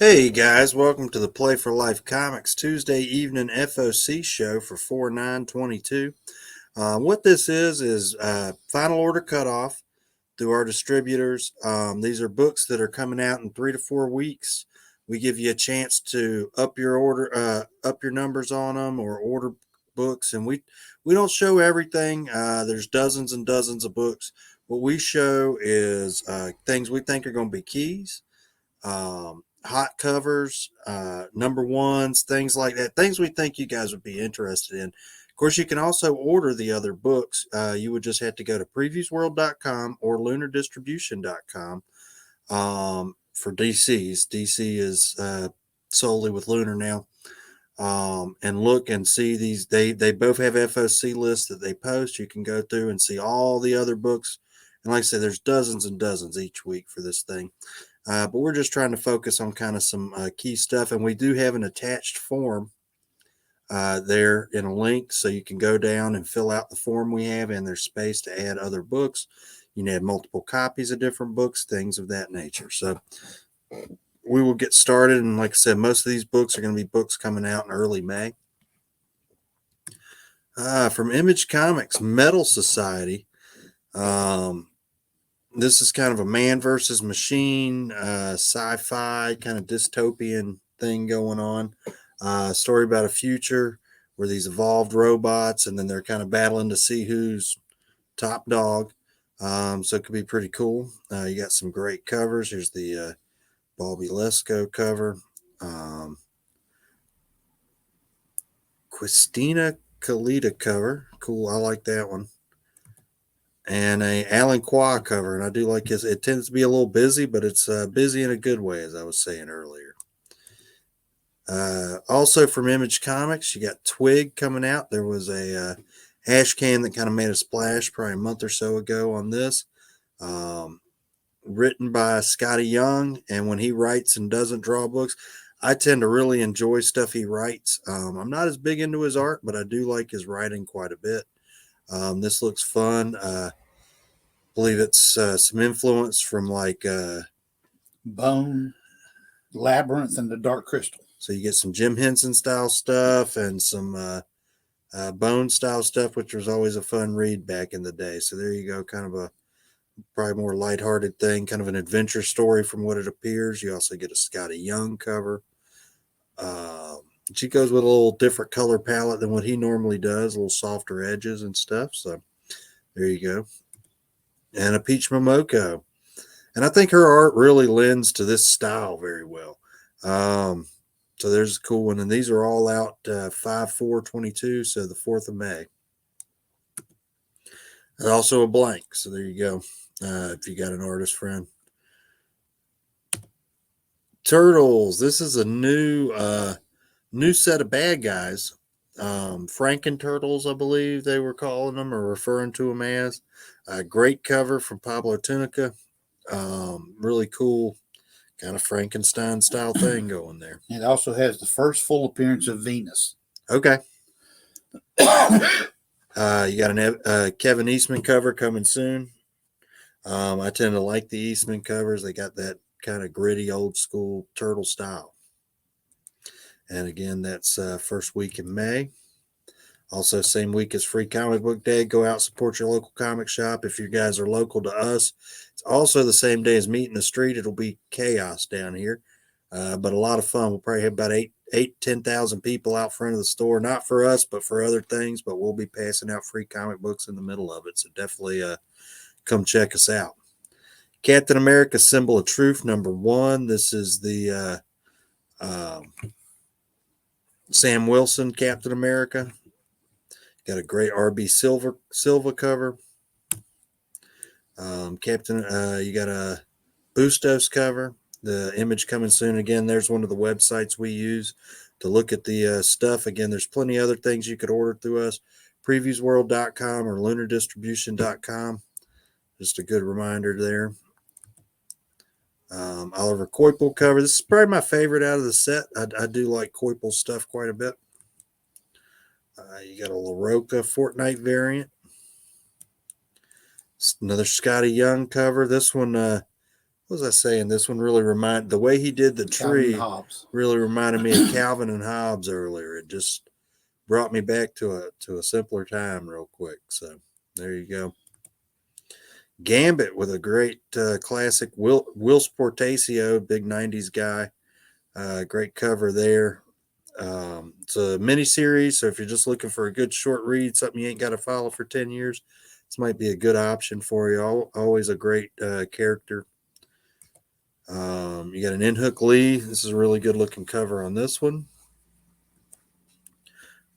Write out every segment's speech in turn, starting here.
Hey guys, welcome to the Play for Life Comics Tuesday evening FOC show for 4/9/22. What this is final order cutoff through our distributors. These are books that are coming out in 3 to 4 weeks. We give you a chance to up your order, up your numbers on them, or order books. And we don't show everything. There's dozens and dozens of books. What we show is things we think are going to be keys. Hot covers, number ones, things like that, things we think you guys would be interested in. Of course, you can also order the other books. You would just have to go to previewsworld.com or lunardistribution.com for DCs. DC is solely with Lunar now. And look and see these. They both have FOC lists that they post. You can go through and see all the other books. And like I said, there's dozens and dozens each week for this thing. But we're just trying to focus on kind of some key stuff. And we do have an attached form there in a link. So you can go down and fill out the form we have, and there's space to add other books. You can add multiple copies of different books, things of that nature. So we will get started. And like I said, most of these books are going to be books coming out in early May. From Image Comics, Metal Society. This is kind of a man versus machine, sci-fi kind of dystopian thing going on. Story about a future where these evolved robots, and then they're kind of battling to see who's top dog. So it could be pretty cool. You got some great covers. Here's the Bobby Lesko cover. Christina Kalita cover. Cool. I like that one. And a Alan Qua cover, and I do like his. It tends to be a little busy, but it's busy in a good way, as I was saying earlier. Also from Image Comics, you got Twig coming out. There was a Ashcan that kind of made a splash probably a month or so ago on this. Written by Scotty Young, and when he writes and doesn't draw books, I tend to really enjoy stuff he writes. I'm not as big into his art, but I do like his writing quite a bit. This looks fun. Believe it's some influence from like Bone, Labyrinth, and the Dark Crystal. So you get some Jim Henson style stuff and some Bone style stuff, which was always a fun read back in the day. So there you go, kind of a probably more lighthearted thing, kind of an adventure story from what it appears. You also get a Scotty Young cover. She goes with a little different color palette than what he normally does, a little softer edges and stuff. So there you go. And a Peach Momoko. And I think her art really lends to this style very well. So there's a cool one. And these are all out 5/4/22, so the 4th of May. And also a blank. So there you go, if you got an artist friend. Turtles. This is a new set of bad guys. Franken Turtles, I believe they were calling them or referring to them as. A great cover from Pablo Tunica. Really cool kind of Frankenstein style thing going there. It also has the first full appearance of Venus. Okay. You got a Kevin Eastman cover coming soon. I tend to like the Eastman covers. They got that kind of gritty old school turtle style. And again, that's first week in May. Also, same week as Free Comic Book Day. Go out, support your local comic shop. If you guys are local to us, it's also the same day as Meet in the Street. It'll be chaos down here, but a lot of fun. We'll probably have about 10,000 people out front of the store. Not for us, but for other things. But we'll be passing out free comic books in the middle of it. So definitely come check us out. Captain America Symbol of Truth, #1. This is the Sam Wilson Captain America. Got a great RB Silva cover. You got a Bustos cover. The image coming soon. Again, there's one of the websites we use to look at the stuff. Again, there's plenty of other things you could order through us. Previewsworld.com or lunardistribution.com. Just a good reminder there. Oliver Coipel cover. This is probably my favorite out of the set. I do like Coipel's stuff quite a bit. You got a LaRocca Fortnite variant. Another Scotty Young cover. This one was I saying? This one really the way he did the Calvin tree and Hobbes. really reminded me of Calvin and Hobbes earlier. It just brought me back to a simpler time real quick. So there you go. Gambit with a great classic Will Portacio, big 90s guy. Great cover there. It's a mini series, so if you're just looking for a good short read, something you ain't got to follow for 10 years, this might be a good option for you. Always a great character. You got an Inhook Lee. This is a really good looking cover on this one.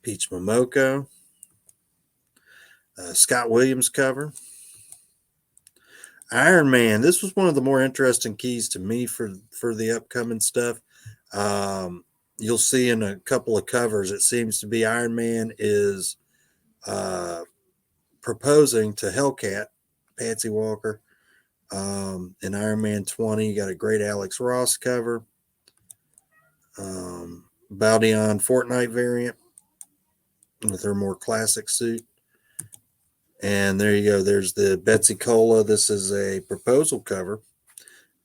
Peach Momoko. Scott Williams cover. Iron Man. This was one of the more interesting keys to me for the upcoming stuff. You'll see in a couple of covers, it seems to be Iron Man is proposing to Hellcat, Patsy Walker. In Iron Man 20, you got a great Alex Ross cover. Baldion Fortnite variant with her more classic suit. And there you go. There's the Betsy Cola. This is a proposal cover.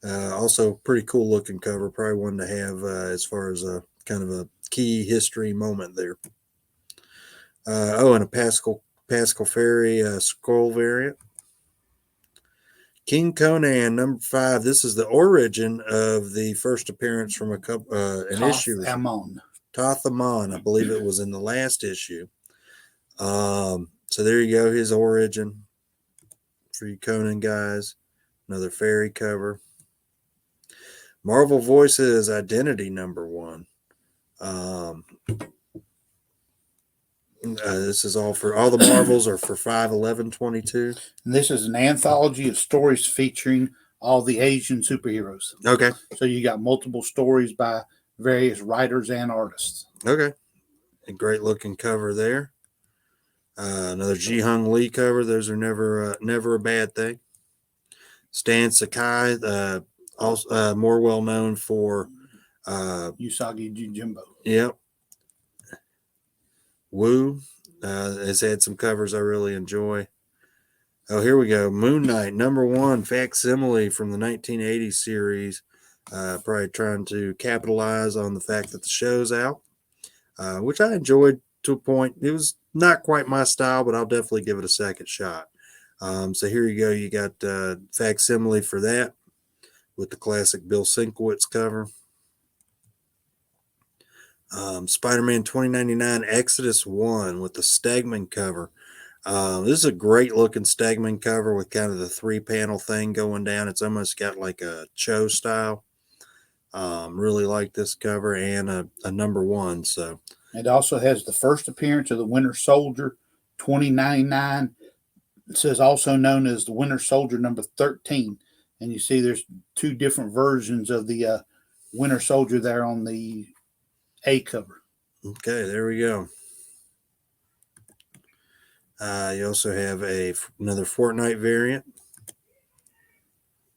Also pretty cool looking cover. Probably one to have as far as a kind of a key history moment there. And a Pascal Ferry scroll variant. King Conan number 5. This is the origin of the first appearance from an issue. Toth Amon. I believe it was in the last issue. So there you go. His origin for you Conan guys. Another fairy cover. Marvel Voices Identity number 1. This is all the Marvels are for 5/11/22. And this is an anthology of stories featuring all the Asian superheroes. Okay. So you got multiple stories by various writers and artists. Okay. A great looking cover there. Another Ji-Hung Lee cover. Those are never a bad thing. Stan Sakai, also more well known for Usagi Yojimbo. Yep. Wu has had some covers I really enjoy. Oh, here we go. Moon Knight, number 1, facsimile from the 1980s series. Probably trying to capitalize on the fact that the show's out, which I enjoyed to a point. It was not quite my style, but I'll definitely give it a second shot. So here you go. You got facsimile for that with the classic Bill Sienkiewicz cover. Spider-Man 2099 Exodus 1 with the Stegman cover. This is a great looking Stegman cover with kind of the 3-panel thing going down. It's almost got like a Cho style. Really like this cover and a number 1. So it also has the first appearance of the Winter Soldier 2099. It says also known as the Winter Soldier number 13. And you see there's 2 different versions of the Winter Soldier there on the A cover. Okay, there we go. You also have another Fortnite variant.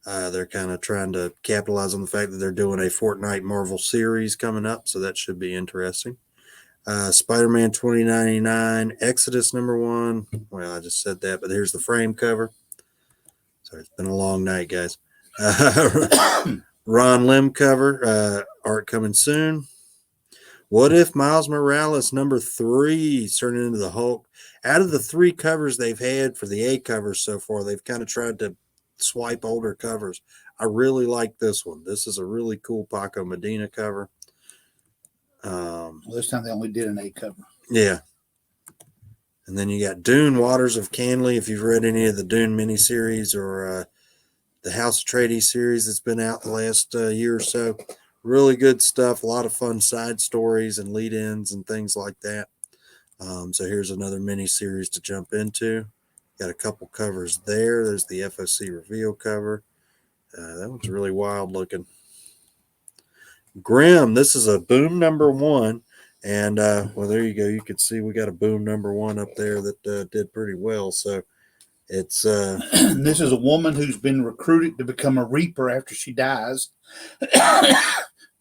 They're kind of trying to capitalize on the fact that they're doing a Fortnite Marvel series coming up, so that should be interesting. Spider-Man 2099 Exodus number 1. Well, I just said that, but here's the frame cover. Sorry, it's been a long night, guys. Ron Lim cover, art coming soon. What if Miles Morales number 3 is turning into the Hulk? Out of the 3 covers they've had for the A covers so far, they've kind of tried to swipe older covers. I really like this one. This is a really cool Paco Medina cover. Well, this time they only did an A cover. Yeah. And then you got Dune, Waters of Canley. If you've read any of the Dune miniseries or the House Atreides series that's been out the last year or so, really good stuff. A lot of fun side stories and lead-ins and things like that. So here's another miniseries to jump into. Got a couple covers there. There's the FOC reveal cover. That one's really wild looking. Grimm, this is a Boom number 1. And, well, there you go. You can see we got a Boom number 1 up there that did pretty well. So it's... This is a woman who's been recruited to become a Reaper after she dies.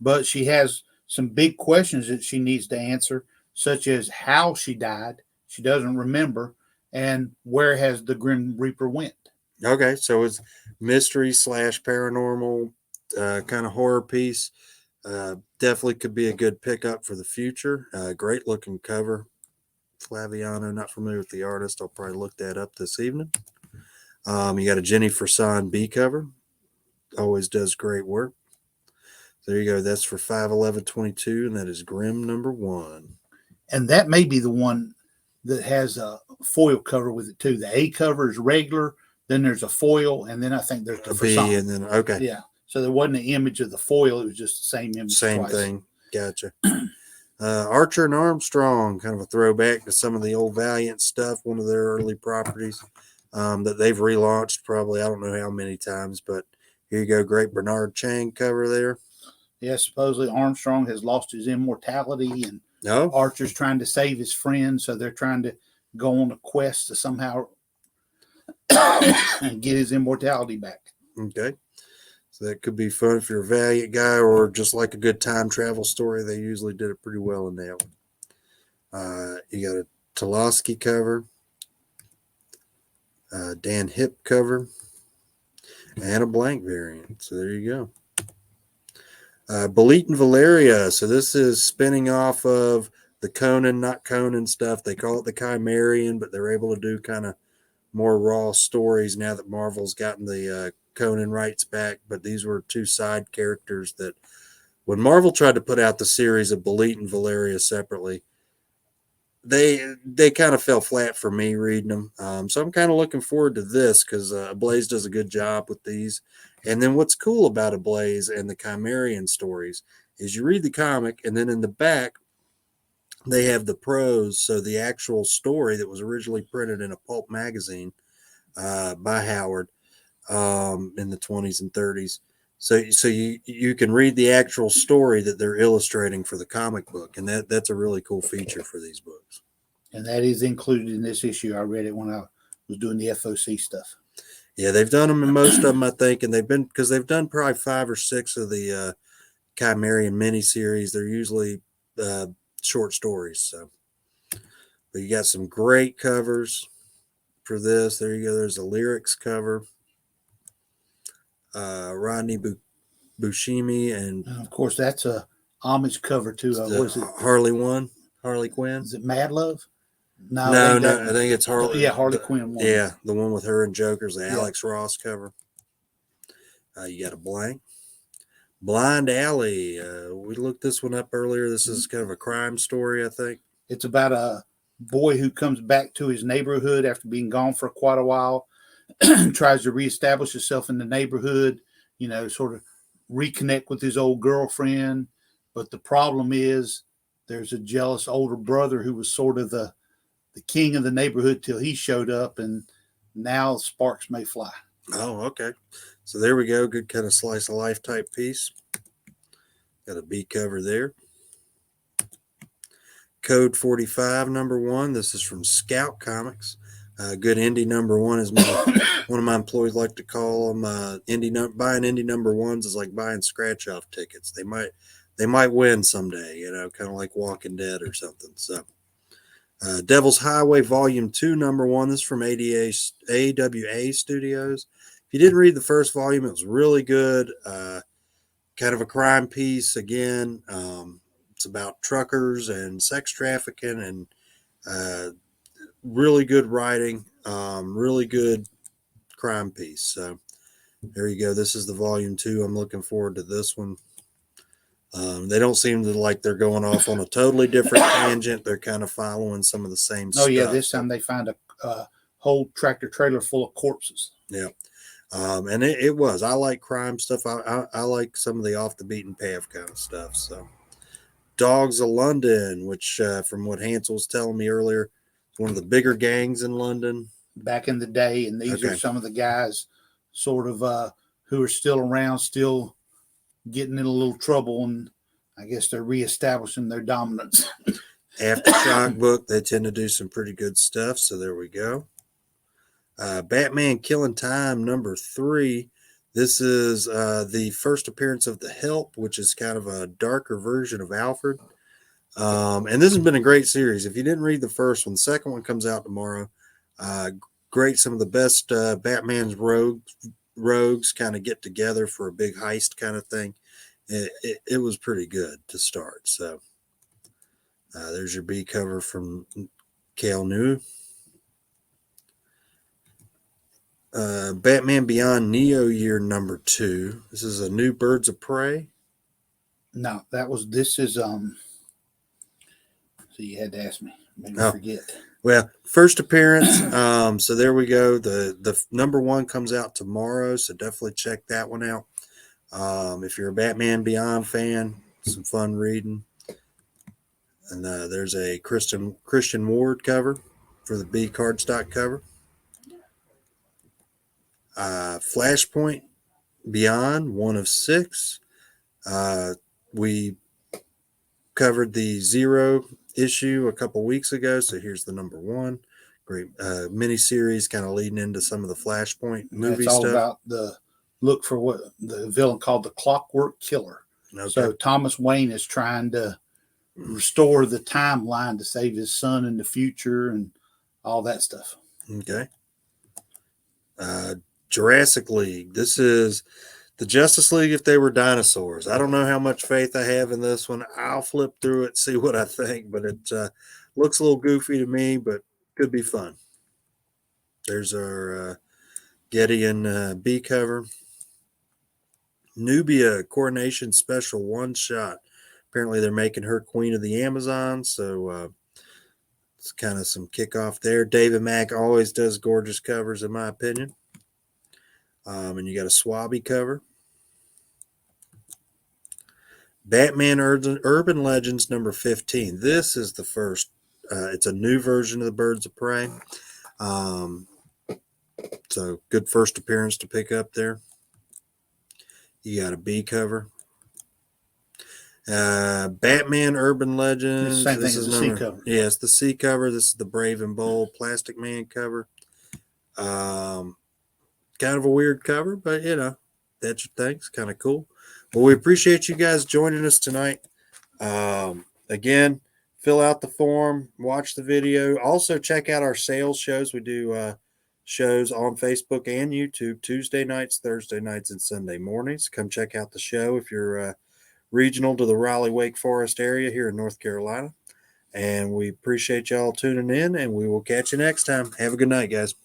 But she has some big questions that she needs to answer, such as how she died. She doesn't remember. And where has the Grim Reaper went? Okay, so it's mystery slash paranormal kind of horror piece. Definitely could be a good pickup for the future. Great looking cover. Flaviano, not familiar with the artist. I'll probably look that up this evening. You got a Jenny Frison B cover. Always does great work. There you go. That's for 5/11/22, and that is Grimm #1. And that may be the one that has a foil cover with it too. The A cover is regular, then there's a foil, and then I think there's the A B, facade. and then okay, Yeah. So there wasn't an image of the foil; it was just the same image. same twice. thing. Gotcha. Archer and Armstrong, kind of a throwback to some of the old Valiant stuff, one of their early properties that they've relaunched probably, I don't know how many times, but here you go. Great Bernard Chang cover there. Yeah, supposedly Armstrong has lost his immortality, and No, Archer's trying to save his friend, so they're trying to go on a quest to somehow get his immortality back. okay. So that could be fun if you're a Valiant guy or just like a good time travel story. They usually did it pretty well in that one. You got a Tolosky cover, Dan Hip cover, and a blank variant. So there you go. Belit and Valeria. So this is spinning off of the Conan, not Conan stuff. They call it the Chimerian, but they're able to do kind of more raw stories now that Marvel's gotten the Conan rights back. But these were two side characters that when Marvel tried to put out the series of Belit and Valeria separately, they kind of fell flat for me reading them. So I'm kind of looking forward to this because Blaze does a good job with these. And then what's cool about Ablaze and the Chimerian stories is you read the comic, and then in the back, they have the prose. So the actual story that was originally printed in a pulp magazine by Howard in the 20s and 30s. So you can read the actual story that they're illustrating for the comic book, and that's a really cool feature for these books. And that is included in this issue. I read it when I was doing the FOC stuff. Yeah, they've done them in most of them, I think, and they've done probably 5 or 6 of the Chimerian miniseries. They're usually short stories. So, but you got some great covers for this. There you go. There's a lyrics cover. Rodney Buscemi, and of course that's a homage cover to what is it? Harley Quinn. Is it Mad Love? No, I think it's Harley. Yeah, Harley Quinn one. Yeah, the one with her and Joker's the Alex Ross cover. You got a blank. Blind Alley. We looked this one up earlier. This is kind of a crime story, I think. It's about a boy who comes back to his neighborhood after being gone for quite a while, tries to reestablish himself in the neighborhood, sort of reconnect with his old girlfriend. But the problem is there's a jealous older brother who was sort of the king of the neighborhood till he showed up, and now sparks may fly. Oh, okay. So there we go. Good kind of slice of life type piece. Got a B cover there. Code 45 #1. This is from Scout Comics. Good indie #1 is one of my employees like to call them. Buying indie #1s is like buying scratch off tickets. They might win someday, kind of like Walking Dead or something. So Devil's Highway Volume 2 #1. This is from AWA Studios. If you didn't read the first volume, it was really good. Kind of a crime piece again. It's about truckers and sex trafficking, and really good writing. Really good crime piece. So there you go. This is the volume 2. I'm looking forward to this one. They don't seem to like they're going off on a totally different tangent. They're kind of following some of the same stuff. Oh, yeah. This time they find a whole tractor trailer full of corpses. Yeah. And it was. I like crime stuff. I like some of the off the beaten path kind of stuff. So, Dogs of London, which from what Hansel was telling me earlier, is one of the bigger gangs in London back in the day. And these are some of the guys sort of who are still around, still getting in a little trouble, and I guess they're reestablishing their dominance. Aftershock book, they tend to do some pretty good stuff. So there we go. Batman Killing Time #3. This is the first appearance of the Help, which is kind of a darker version of Alfred. And this has been a great series. If you didn't read the first one, the second one comes out tomorrow. great. Some of the best Batman's rogues kind of get together for a big heist kind of thing. It was pretty good to start. So there's your B cover from Cal New. Batman Beyond Neo Year number 2. This is a new Birds of Prey. No, this is so you had to ask me. Maybe forget. Well, first appearance. So there we go. The number 1 comes out tomorrow, so definitely check that one out. If you're a Batman Beyond fan, some fun reading. And there's a Christian Ward cover for the B cardstock cover. Flashpoint Beyond, 1 of 6. We covered the 0 issue a couple weeks ago, so here's the number 1. Great mini series, kind of leading into some of the Flashpoint movie stuff. It's all about the look for what the villain called the Clockwork Killer. Okay. So Thomas Wayne is trying to restore the timeline to save his son in the future and all that stuff. Okay. Jurassic League. This is the Justice League if they were dinosaurs. I don't know how much faith I have in this one. I'll flip through it, see what I think, but it looks a little goofy to me, but could be fun. There's our Gideon B cover. Nubia Coronation Special 1-shot. Apparently they're making her Queen of the Amazon, so it's kind of some kickoff there. David Mack always does gorgeous covers, in my opinion. And you got a Swabby cover. Batman Urban Legends number 15. This is the first. It's a new version of the Birds of Prey. So good first appearance to pick up there. You got a B cover. Batman Urban Legends. This is the C cover. Yeah, it's the C cover. This is the Brave and Bold Plastic Man cover. Kind of a weird cover, but that's your thing. It's kind of cool. Well, we appreciate you guys joining us tonight. Again, fill out the form, watch the video. Also, check out our sales shows. We do shows on Facebook and YouTube Tuesday nights, Thursday nights, and Sunday mornings. Come check out the show if you're regional to the Raleigh-Wake Forest area here in North Carolina. And we appreciate y'all tuning in, and we will catch you next time. Have a good night, guys.